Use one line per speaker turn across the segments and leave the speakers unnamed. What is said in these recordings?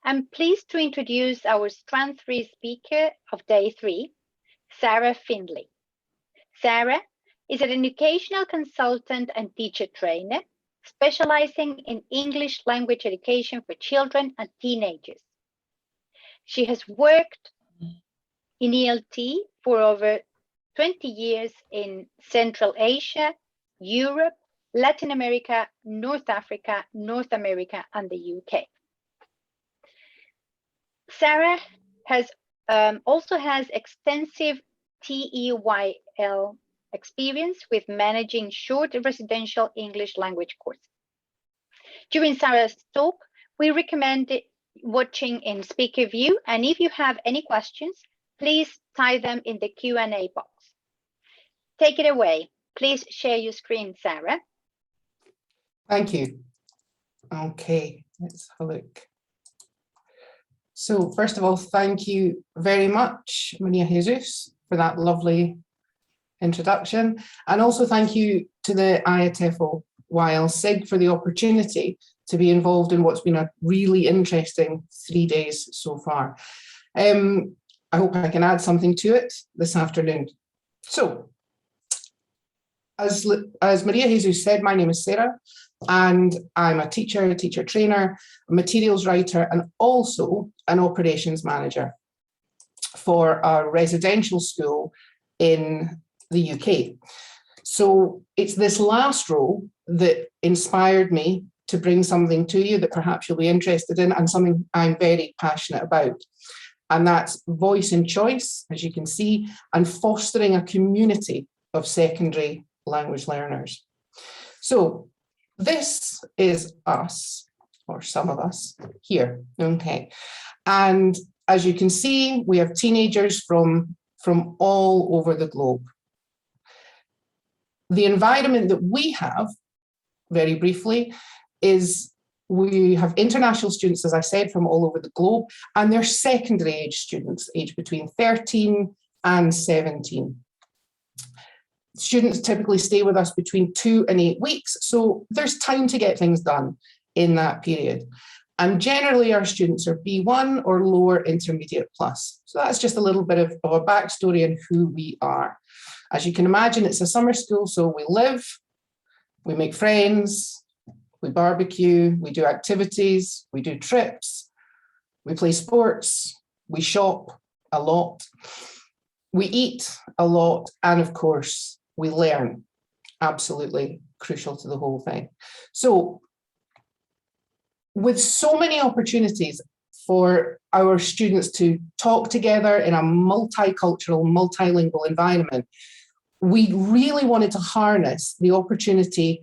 I'm pleased to introduce our Strand 3 speaker of Day 3, Sarah Findlay. Sarah is an educational consultant and teacher trainer, specializing in English language education for children and teenagers. She has worked in ELT for over 20 years in Central Asia, Europe, Latin America, North Africa, North America, and the UK. Sarah also has extensive TEYL experience with managing short residential English language courses. During Sarah's talk, we recommend watching in speaker view, and if you have any questions, please type them in the Q&A box. Take it away. Please share your screen, Sarah.
Thank you. Okay, let's have a look. So first of all, thank you very much, Maria Jesus, for that lovely introduction. And also thank you to the IATFO SIG for the opportunity to be involved in what's been a really interesting 3 days so far. I hope I can add something to it this afternoon. So, as Maria Jesus said, my name is Sarah, and I'm a teacher trainer, a materials writer, and also an operations manager for a residential school in the UK. So it's this last role that inspired me to bring something to you that perhaps you'll be interested in, and something I'm very passionate about. And that's voice and choice, as you can see, and fostering a community of secondary language learners. So this is us, or some of us here, okay. And as you can see, we have teenagers from all over the globe. The environment that we have, very briefly, is we have international students, as I said, from all over the globe, and they're secondary age students, aged between 13 and 17. Students typically stay with us between 2 and 8 weeks, so there's time to get things done in that period. And generally our students are B1 or lower intermediate plus. So that's just a little bit of a backstory on who we are. As you can imagine, it's a summer school, so we live, we make friends, we barbecue, we do activities, we do trips, we play sports, we shop a lot, we eat a lot, and of course, we learn. Absolutely crucial to the whole thing. So, with so many opportunities for our students to talk together in a multicultural, multilingual environment, we really wanted to harness the opportunity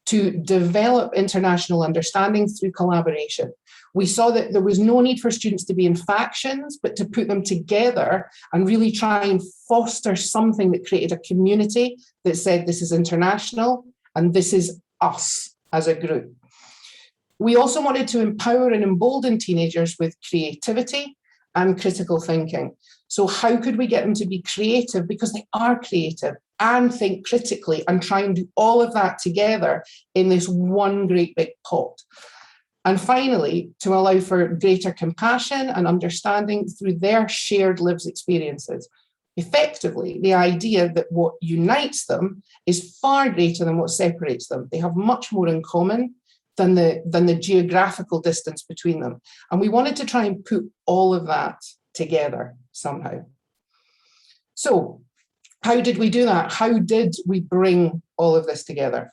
to develop international understanding through collaboration. We saw that there was no need for students to be in factions, but to put them together and really try and foster something that created a community that said this is international and this is us as a group. We also wanted to empower and embolden teenagers with creativity and critical thinking. So how could we get them to be creative? Because they are creative, and think critically and try and do all of that together in this one great big pot. And finally, to allow for greater compassion and understanding through their shared lived experiences. Effectively, the idea that what unites them is far greater than what separates them. They have much more in common than the geographical distance between them. And we wanted to try and put all of that together somehow. So how did we do that? How did we bring all of this together?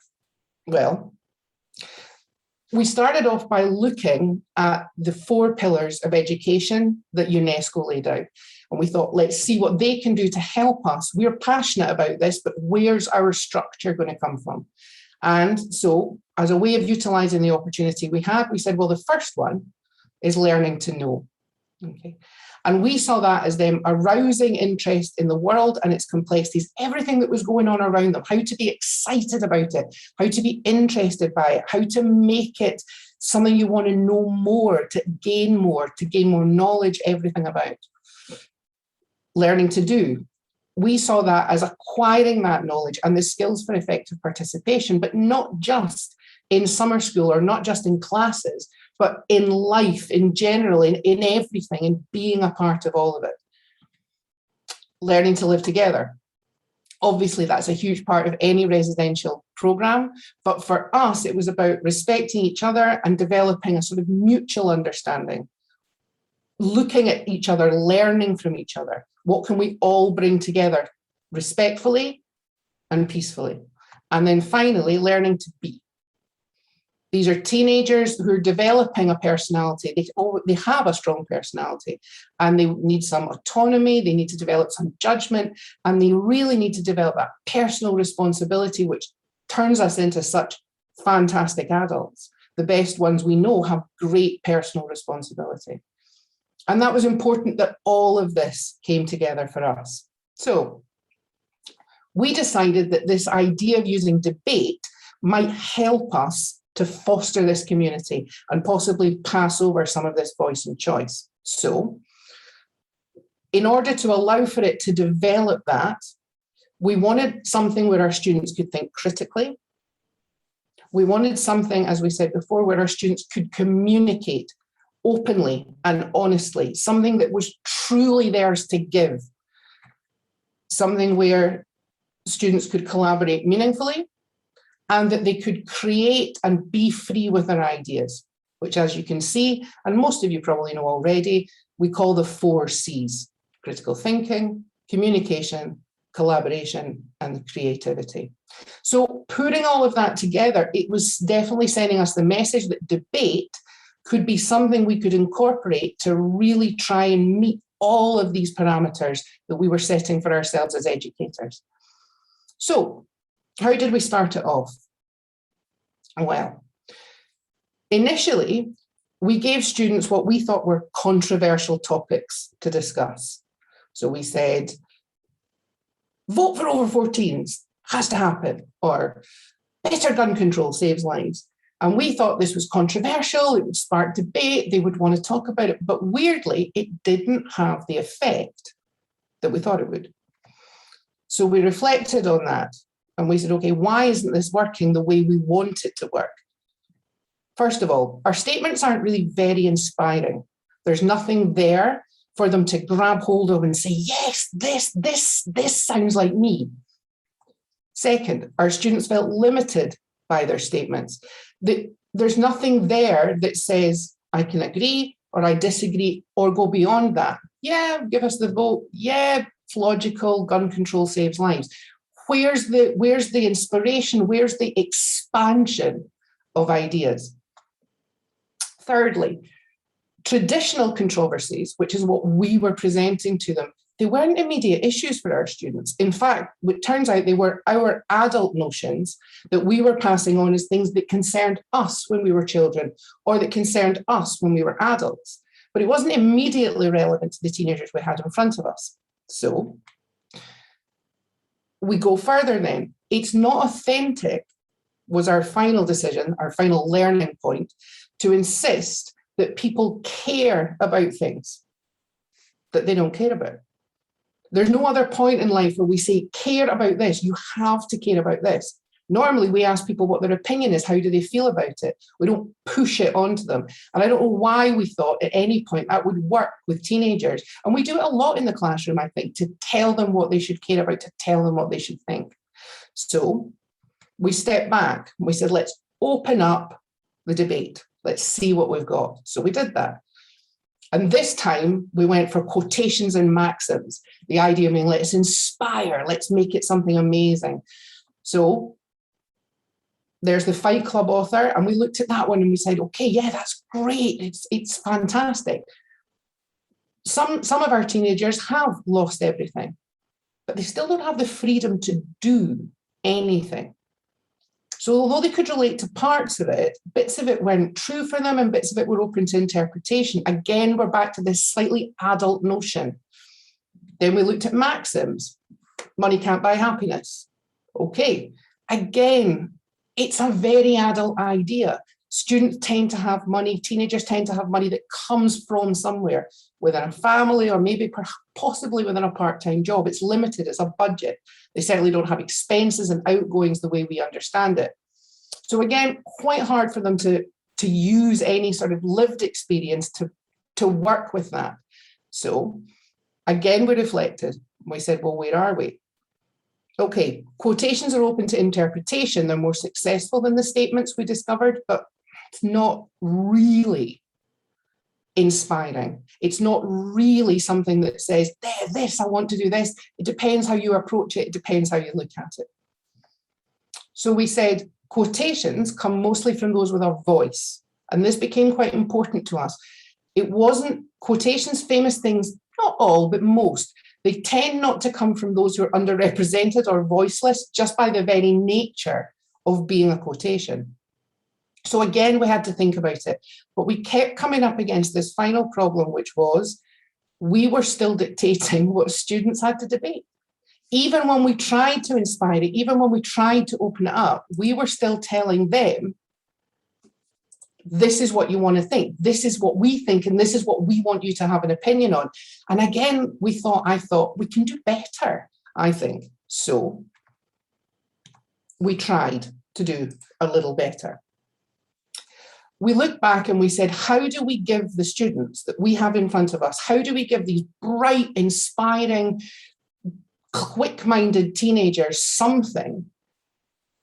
Well, we started off by looking at the 4 pillars of education that UNESCO laid out. And we thought, let's see what they can do to help us. We're passionate about this, but where's our structure going to come from? And so, as a way of utilising the opportunity we had, we said, well, the first one is learning to know. Okay. And we saw that as them arousing interest in the world and its complexities, everything that was going on around them, how to be excited about it, how to be interested by it, how to make it something you want to know more, to gain more knowledge, everything about. Learning to do. We saw that as acquiring that knowledge and the skills for effective participation, but not just in summer school or not just in classes, but in life, in general, in everything, in being a part of all of it. Learning to live together. Obviously, that's a huge part of any residential programme, but for us, it was about respecting each other and developing a sort of mutual understanding, looking at each other, learning from each other. What can we all bring together respectfully and peacefully? And then finally, learning to be. These are teenagers who are developing a personality. They have a strong personality and they need some autonomy. They need to develop some judgment, and they really need to develop that personal responsibility, which turns us into such fantastic adults. The best ones we know have great personal responsibility. And that was important that all of this came together for us. So we decided that this idea of using debate might help us to foster this community and possibly pass over some of this voice and choice. So in order to allow for it to develop that, we wanted something where our students could think critically. We wanted something, as we said before, where our students could communicate openly and honestly, something that was truly theirs to give, something where students could collaborate meaningfully, and that they could create and be free with their ideas, which, as you can see, and most of you probably know already, we call the 4 C's: critical thinking, communication, collaboration, and creativity. So putting all of that together, it was definitely sending us the message that debate could be something we could incorporate to really try and meet all of these parameters that we were setting for ourselves as educators. So how did we start it off? Well, initially, we gave students what we thought were controversial topics to discuss. So we said, vote for over 14s, has to happen, or better gun control saves lives. And we thought this was controversial, it would spark debate, they would want to talk about it, but weirdly, it didn't have the effect that we thought it would. So we reflected on that and we said, okay, why isn't this working the way we want it to work? First of all, our statements aren't really very inspiring. There's nothing there for them to grab hold of and say, yes, this sounds like me. Second, our students felt limited by their statements. There's nothing there that says, I can agree or I disagree or go beyond that. Yeah, give us the vote. Yeah, it's logical, gun control saves lives. Where's the inspiration? Where's the expansion of ideas? Thirdly, traditional controversies, which is what we were presenting to them, they weren't immediate issues for our students. In fact, it turns out they were our adult notions that we were passing on as things that concerned us when we were children or that concerned us when we were adults. But it wasn't immediately relevant to the teenagers we had in front of us. So we go further then. It's not authentic was our final decision, our final learning point, to insist that people care about things that they don't care about. There's no other point in life where we say, care about this, you have to care about this. Normally, we ask people what their opinion is, how do they feel about it? We don't push it onto them. And I don't know why we thought at any point that would work with teenagers. And we do it a lot in the classroom, I think, to tell them what they should care about, to tell them what they should think. So we stepped back and we said, let's open up the debate. Let's see what we've got. So we did that. And this time we went for quotations and maxims. The idea being, let's inspire, let's make it something amazing. So there's the Fight Club author, and we looked at that one and we said, okay, yeah, that's great. It's fantastic. Some of our teenagers have lost everything, but they still don't have the freedom to do anything. So although they could relate to parts of it, bits of it weren't true for them and bits of it were open to interpretation. Again, we're back to this slightly adult notion. Then we looked at maxims. Money can't buy happiness. Okay, again, it's a very adult idea. Students tend to have money, teenagers tend to have money that comes from somewhere, within a family or maybe possibly within a part-time job. It's limited, it's a budget. They certainly don't have expenses and outgoings the way we understand it. So again, quite hard for them to to use any sort of lived experience to work with that. So again, we reflected. We said, well, where are we? Okay, quotations are open to interpretation. They're more successful than the statements we discovered, but it's not really inspiring. It's not really something that says, this, I want to do this. It depends how you approach it. It depends how you look at it. So we said quotations come mostly from those with a voice. And this became quite important to us. It wasn't quotations, famous things, not all, but most. They tend not to come from those who are underrepresented or voiceless just by the very nature of being a quotation. So again, we had to think about it, but we kept coming up against this final problem, which was we were still dictating what students had to debate. Even when we tried to inspire it, even when we tried to open it up, we were still telling them, this is what you want to think, this is what we think, and this is what we want you to have an opinion on. And again, I thought we can do better, I think. So we tried to do a little better. We looked back and we said, how do we give the students that we have in front of us, how do we give these bright, inspiring, quick-minded teenagers something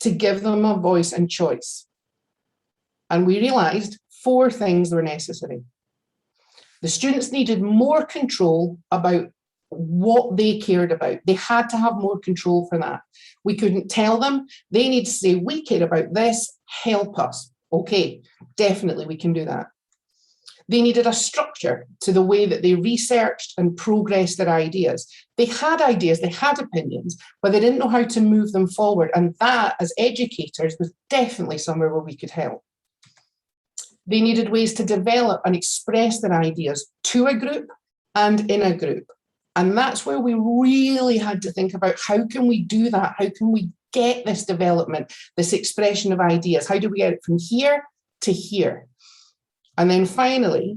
to give them a voice and choice? And we realized 4 things were necessary. The students needed more control about what they cared about. They had to have more control for that. We couldn't tell them. They need to say, we care about this, help us. Okay, definitely we can do that. They needed a structure to the way that they researched and progressed their ideas. They had ideas, they had opinions, but they didn't know how to move them forward. And that, as educators, was definitely somewhere where we could help. They needed ways to develop and express their ideas to a group and in a group. And that's where we really had to think about, how can we do that? How can we get this development, this expression of ideas? How do we get it from here to here? And then finally,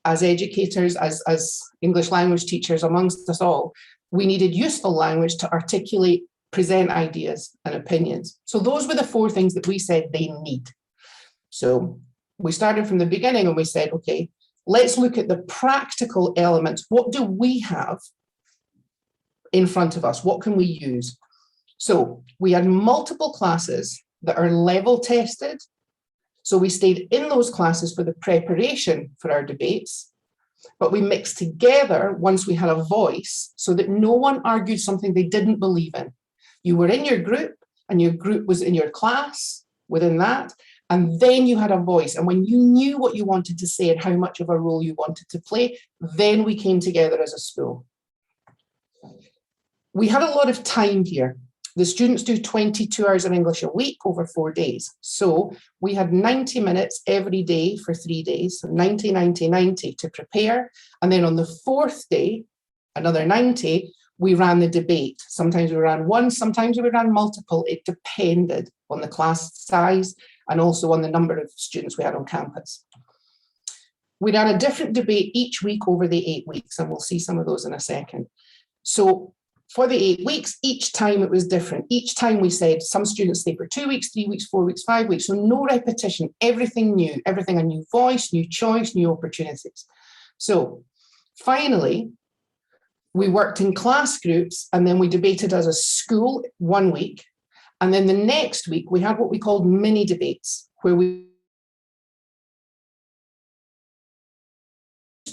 as educators, as English language teachers amongst us all, we needed useful language to articulate, present ideas and opinions. So those were the 4 things that we said they need. So we started from the beginning and we said, okay, let's look at the practical elements. What do we have in front of us? What can we use? So we had multiple classes that are level tested. So we stayed in those classes for the preparation for our debates, but we mixed together once we had a voice so that no one argued something they didn't believe in. You were in your group and your group was in your class within that, and then you had a voice. And when you knew what you wanted to say and how much of a role you wanted to play, then we came together as a school. We had a lot of time here. The students do 22 hours of English a week over 4 days. So we had 90 minutes every day for 3 days, so 90, 90, 90 to prepare. And then on the 4th day, another 90, we ran the debate. Sometimes we ran one, sometimes we ran multiple. It depended on the class size and also on the number of students we had on campus. We ran a different debate each week over the 8 weeks, and we'll see some of those in a second. So for the 8 weeks, each time it was different. Each time we said some students stay for 2 weeks, 3 weeks, 4 weeks, 5 weeks. So no repetition, everything new, everything a new voice, new choice, new opportunities. So finally, we worked in class groups and then we debated as a school 1 week. And then the next week, we had what we called mini debates, where we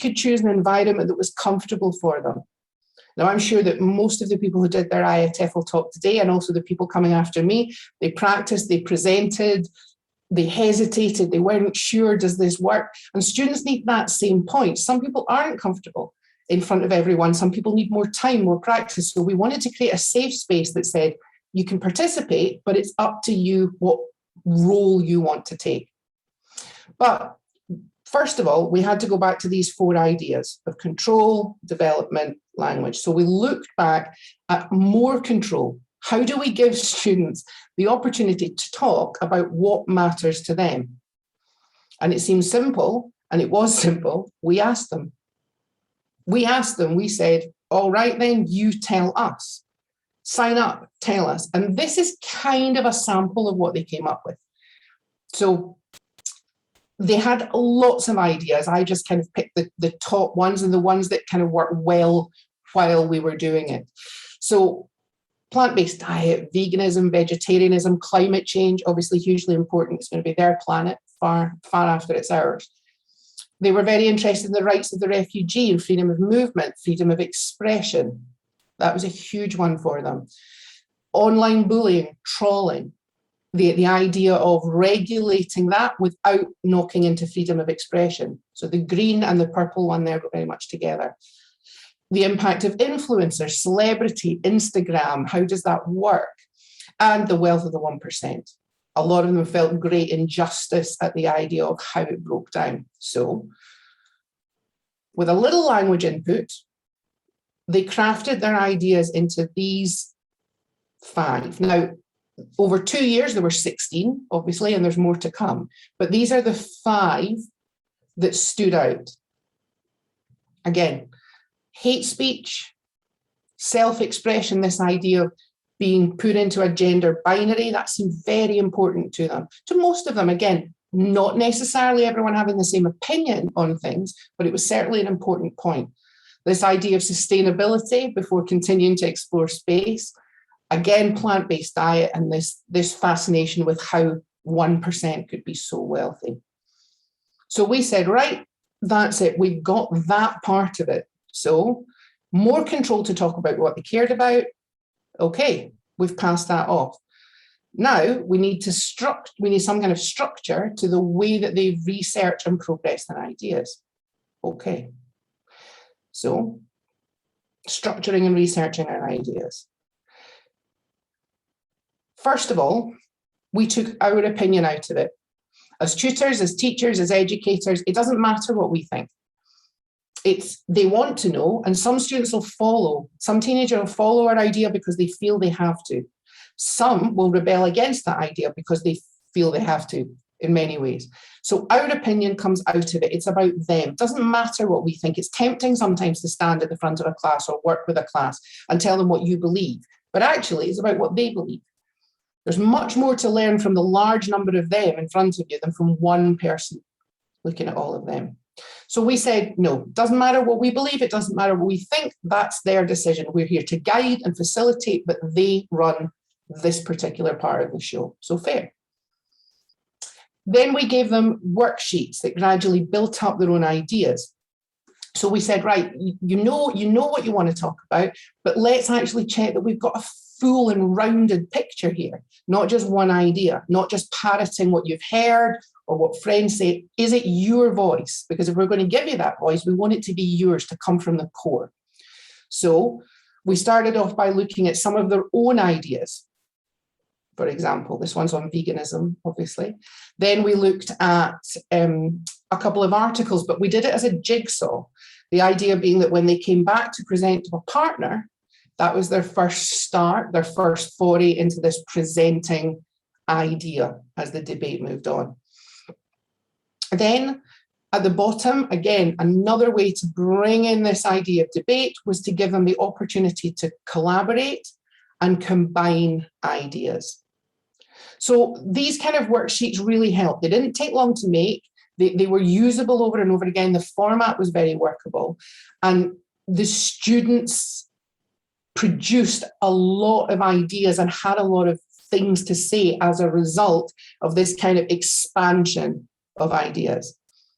could choose an environment that was comfortable for them. Now, I'm sure that most of the people who did their IATEFL talk today, and also the people coming after me, they practiced, they presented, they hesitated, they weren't sure, does this work? And students need that same point. Some people aren't comfortable in front of everyone. Some people need more time, more practice. So we wanted to create a safe space that said, you can participate, but it's up to you what role you want to take. But first of all, we had to go back to these 4 ideas of control, development, language. So we looked back at more control. How do we give students the opportunity to talk about what matters to them? And it seems simple, and it was simple. We asked them. We said, all right, then you tell us. Sign up, tell us. And this is kind of a sample of what they came up with. So they had lots of ideas. I just kind of picked the top ones and the ones that kind of worked well while we were doing it. So plant-based diet, veganism, vegetarianism, climate change, obviously hugely important. It's going to be their planet far after it's ours. They were very interested in the rights of the refugee and freedom of movement, freedom of expression. That was a huge one for them. Online bullying, trolling, the idea of regulating that without knocking into freedom of expression. So the green and the purple one there go very much together. The impact of influencers, celebrity, Instagram, how does that work? And the wealth of the 1%. A lot of them felt great injustice at the idea of how it broke down. So with a little language input, they crafted their ideas into these 5. Now, over 2 years, there were 16, obviously, and there's more to come. But these are the 5 that stood out. Again, hate speech, self-expression, this idea of being put into a gender binary, that seemed very important to them. To most of them, again, not necessarily everyone having the same opinion on things, but it was certainly an important point. This idea of sustainability before continuing to explore space, again, plant-based diet, and this fascination with how 1% could be so wealthy. So we said, right, that's it. We've got that part of it. So more control to talk about what they cared about. Okay, we've passed that off. Now we need some kind of structure to the way that they research and progress their ideas. Okay. So structuring and researching our ideas. First of all, we took our opinion out of it. As tutors, as teachers, as educators, it doesn't matter what we think. They want to know, and some students will follow. Some teenagers will follow our idea because they feel they have to. Some will rebel against that idea because they feel they have to in many ways. So our opinion comes out of it. It's about them. It doesn't matter what we think. It's tempting sometimes to stand at the front of a class or work with a class and tell them what you believe. But actually, it's about what they believe. There's much more to learn from the large number of them in front of you than from one person looking at all of them. So we said, no, it doesn't matter what we believe, it doesn't matter what we think, that's their decision. We're here to guide and facilitate, but they run this particular part of the show. So fair. Then we gave them worksheets that gradually built up their own ideas. So we said, right, you know what you want to talk about, but let's actually check that we've got a full and rounded picture here, not just one idea, not just parroting what you've heard or what friends say. Is it your voice? Because if we're going to give you that voice, we want it to be yours, to come from the core. So we started off by looking at some of their own ideas. For example, this one's on veganism, obviously. Then we looked at a couple of articles, but we did it as a jigsaw. The idea being that when they came back to present to a partner, that was their first start, their first foray into this presenting idea as the debate moved on. Then at the bottom, again, another way to bring in this idea of debate was to give them the opportunity to collaborate and combine ideas. So these kind of worksheets really helped. They didn't take long to make. They were usable over and over again. The format was very workable. And the students produced a lot of ideas and had a lot of things to say as a result of this kind of expansion of ideas.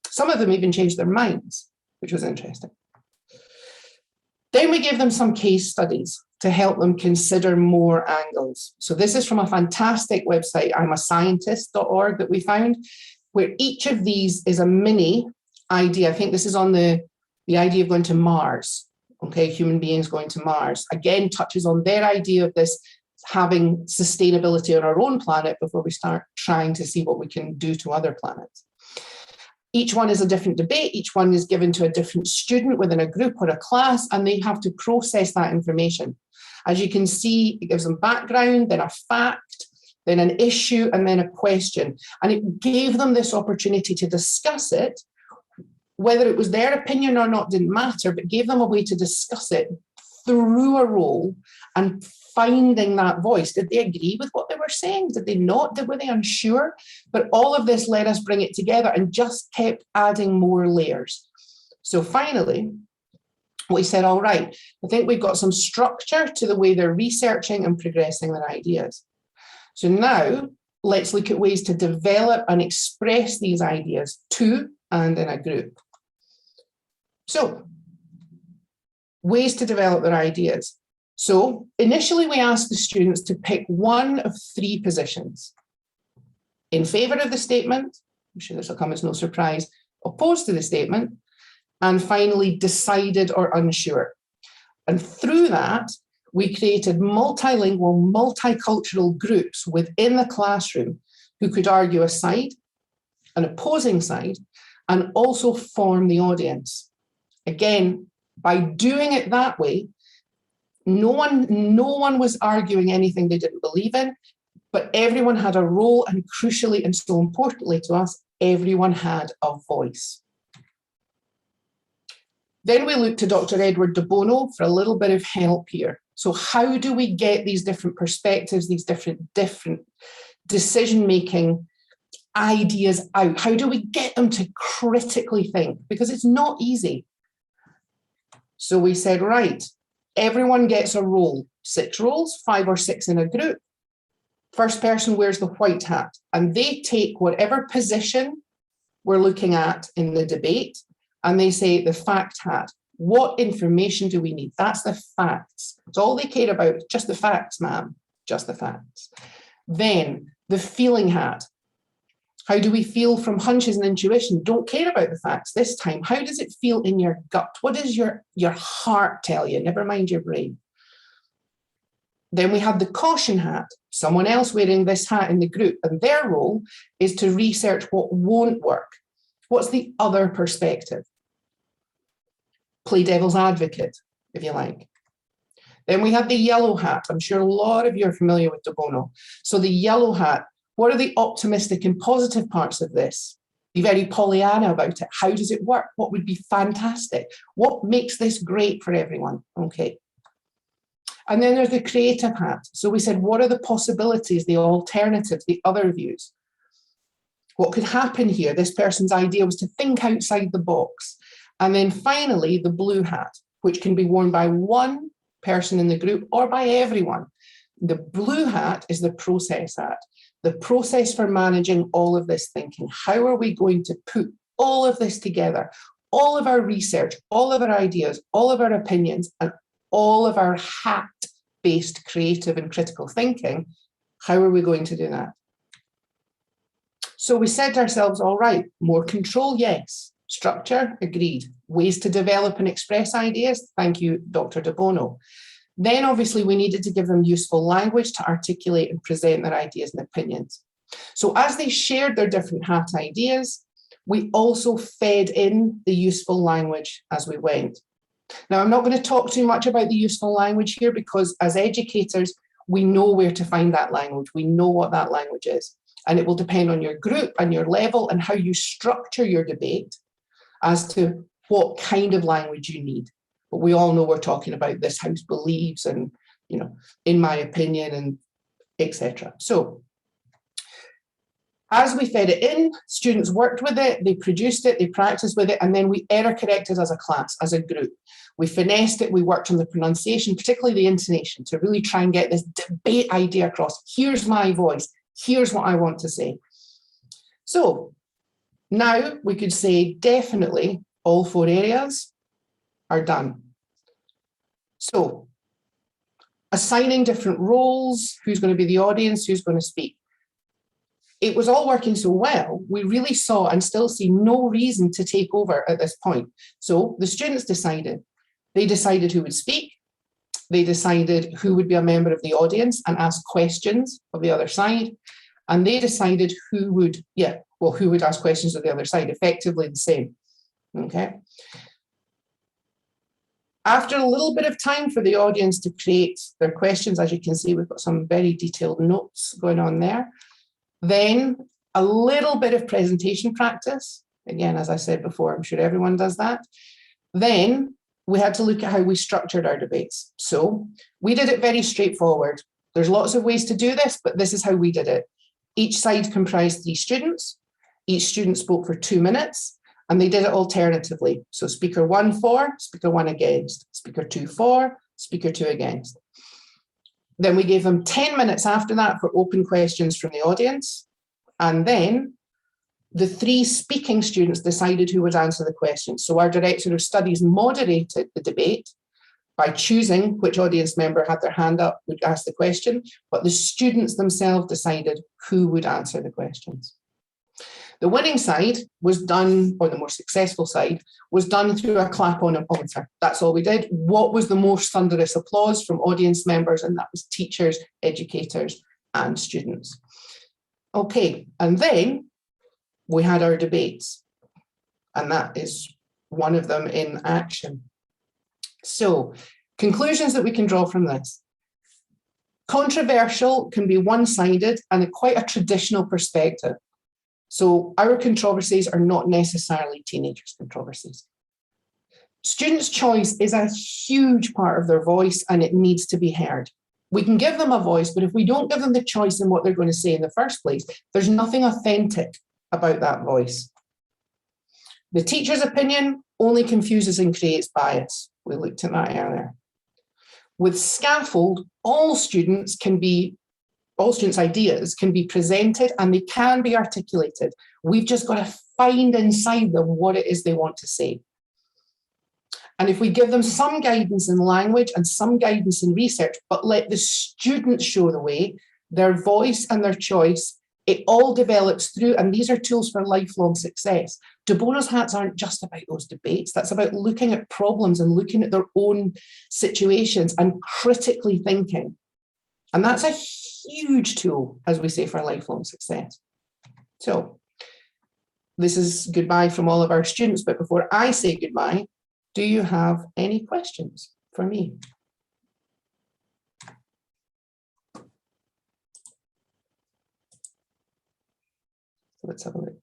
Some of them even changed their minds, which was interesting. Then we gave them some case studies to help them consider more angles. So this is from a fantastic website, imascientist.org, that we found, where each of these is a mini idea. I think this is on the idea of going to Mars. Okay, human beings going to Mars. Again, touches on their idea of this having sustainability on our own planet before we start trying to see what we can do to other planets. Each one is a different debate. Each one is given to a different student within a group or a class, and they have to process that information. As you can see, it gives them background, then a fact, then an issue, and then a question. And it gave them this opportunity to discuss it. Whether it was their opinion or not didn't matter, but gave them a way to discuss it through a role and finding that voice. Did they agree with what they were were saying? Did they not? Were they unsure? But all of this let us bring it together and just kept adding more layers. So finally, we said, all right, I think we've got some structure to the way they're researching and progressing their ideas. So now let's look at ways to develop and express these ideas to and in a group. So, ways to develop their ideas. So initially we asked the students to pick one of 3 positions: in favour of the statement, I'm sure this will come as no surprise, opposed to the statement, and finally decided or unsure. And through that, we created multilingual, multicultural groups within the classroom who could argue a side, an opposing side, and also form the audience. Again, by doing it that way, no one was arguing anything they didn't believe in, but everyone had a role, and crucially, and so importantly to us, everyone had a voice. Then we looked to Dr. Edward de Bono for a little bit of help here. So how do we get these different perspectives, these different decision-making ideas out? How do we get them to critically think? Because it's not easy. So we said, right, everyone gets a role, 6 roles, 5 or 6 in a group. First person wears the white hat, and they take whatever position we're looking at in the debate, and they say the fact hat. What information do we need? That's the facts. It's all they care about, just the facts, ma'am, just the facts. Then the feeling hat. How do we feel from hunches and intuition? Don't care about the facts this time. How does it feel in your gut? What does your heart tell you? Never mind your brain. Then we have the caution hat, someone else wearing this hat in the group, and their role is to research what won't work. What's the other perspective? Play devil's advocate, if you like. Then we have the yellow hat. I'm sure a lot of you are familiar with de Bono. So the yellow hat, what are the optimistic and positive parts of this? Be very Pollyanna about it. How does it work? What would be fantastic? What makes this great for everyone? Okay. And then there's the creative hat. So we said, what are the possibilities, the alternatives, the other views? What could happen here? This person's idea was to think outside the box. And then finally, the blue hat, which can be worn by one person in the group or by everyone. The blue hat is the process hat, the process for managing all of this thinking. How are we going to put all of this together? All of our research, all of our ideas, all of our opinions, and all of our hat-based creative and critical thinking, how are we going to do that? So we said to ourselves, all right, more control, yes. Structure, agreed. Ways to develop and express ideas, thank you, Dr. de Bono. Then obviously we needed to give them useful language to articulate and present their ideas and opinions. So as they shared their different hat ideas, we also fed in the useful language as we went. Now, I'm not going to talk too much about the useful language here because as educators, we know where to find that language. We know what that language is. And it will depend on your group and your level and how you structure your debate as to what kind of language you need. But we all know we're talking about this house believes and, you know, in my opinion and etc. So as we fed it in, students worked with it, they produced it, they practiced with it, and then we error corrected as a class, as a group. We finessed it, we worked on the pronunciation, particularly the intonation, to really try and get this debate idea across. Here's my voice, here's what I want to say. So now we could say definitely all 4 areas are done. So assigning different roles, who's going to be the audience, who's going to speak. It was all working so well, we really saw and still see no reason to take over at this point. So the students decided. They decided who would speak. They decided who would be a member of the audience and ask questions of the other side. And they decided who would ask questions of the other side, effectively the same. Okay. After a little bit of time for the audience to create their questions, as you can see, we've got some very detailed notes going on there. Then a little bit of presentation practice. Again, as I said before, I'm sure everyone does that. Then we had to look at how we structured our debates. So we did it very straightforward. There's lots of ways to do this, but this is how we did it. Each side comprised 3 students. Each student spoke for 2 minutes, and they did it alternatively. So speaker 1 for, speaker 1 against, speaker 2 for, speaker 2 against. Then we gave them 10 minutes after that for open questions from the audience. And then the 3 speaking students decided who would answer the questions. So our director of studies moderated the debate by choosing which audience member had their hand up, would ask the question, but the students themselves decided who would answer the questions. The winning side was done, or the more successful side, was done through a clap on a monitor. That's all we did. What was the most thunderous applause from audience members? And that was teachers, educators, and students. Okay, and then we had our debates, and that is one of them in action. So, conclusions that we can draw from this. Controversial can be one-sided and quite a traditional perspective. So our controversies are not necessarily teenagers' controversies. Students' choice is a huge part of their voice, and it needs to be heard. We can give them a voice, but if we don't give them the choice in what they're going to say in the first place, there's nothing authentic about that voice. The teacher's opinion only confuses and creates bias. We looked at that earlier. With scaffold, all students' ideas can be presented and they can be articulated. We've just got to find inside them what it is they want to say. And if we give them some guidance in language and some guidance in research, but let the students show the way, their voice and their choice, it all develops through, and these are tools for lifelong success. De Bono's hats aren't just about those debates. That's about looking at problems and looking at their own situations and critically thinking. And that's a huge tool, as we say, for lifelong success. So this is goodbye from all of our students. But before I say goodbye, do you have any questions for me? Let's have a look.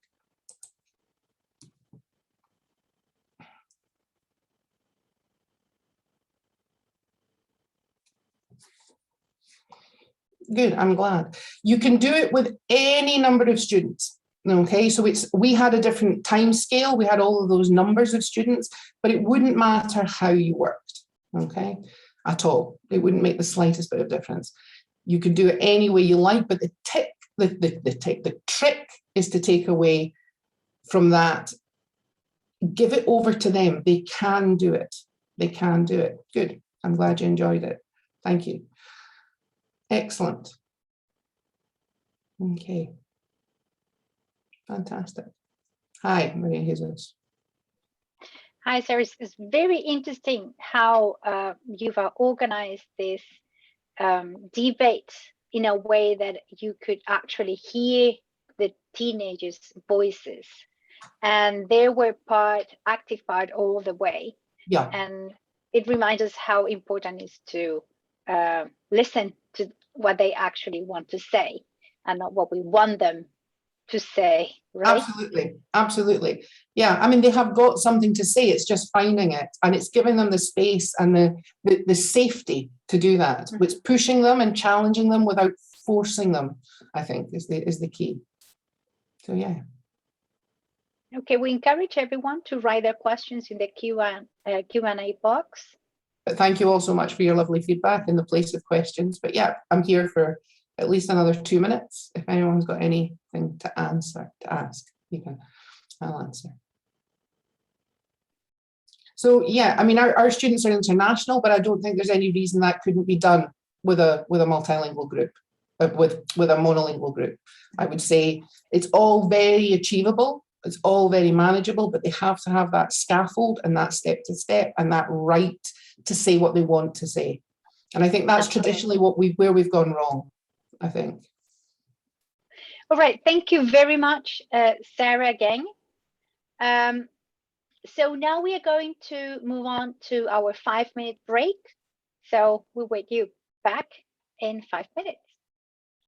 Good, I'm glad. You can do it with any number of students. Okay, so we had a different time scale. We had all of those numbers of students, but it wouldn't matter how you worked, okay, at all. It wouldn't make the slightest bit of difference. You can do it any way you like, but the trick is to take away from that. Give it over to them. They can do it. They can do it. Good. I'm glad you enjoyed it. Thank you. Excellent. Okay. Fantastic. Hi, Maria Jesus.
Hi, Sarah. It's very interesting how you've organized this debate in a way that you could actually hear the teenagers' voices, and they were active part all the way.
Yeah.
And it reminds us how important it is to listen to what they actually want to say and not what we want them to say, right?
Absolutely, absolutely. Yeah, I mean, they have got something to say. It's just finding it, and it's giving them the space and the safety to do that. Mm-hmm. It's pushing them and challenging them without forcing them, I think, is the key. So yeah.
Okay, we encourage everyone to write their questions in the Q&A box.
But thank you all so much for your lovely feedback in the place of questions. But yeah, I'm here for at least another 2 minutes. If anyone's got anything to ask, I'll answer. So yeah, I mean, our students are international, but I don't think there's any reason that couldn't be done with a multilingual group, with a monolingual group. I would say it's all very achievable. It's all very manageable, but they have to have that scaffold and that step to step and that right to say what they want to say. And I think that's traditionally where we've gone wrong, I think.
All right, thank you very much, Sarah, again. So now we are going to move on to our 5-minute break. So we'll wait you back in 5 minutes.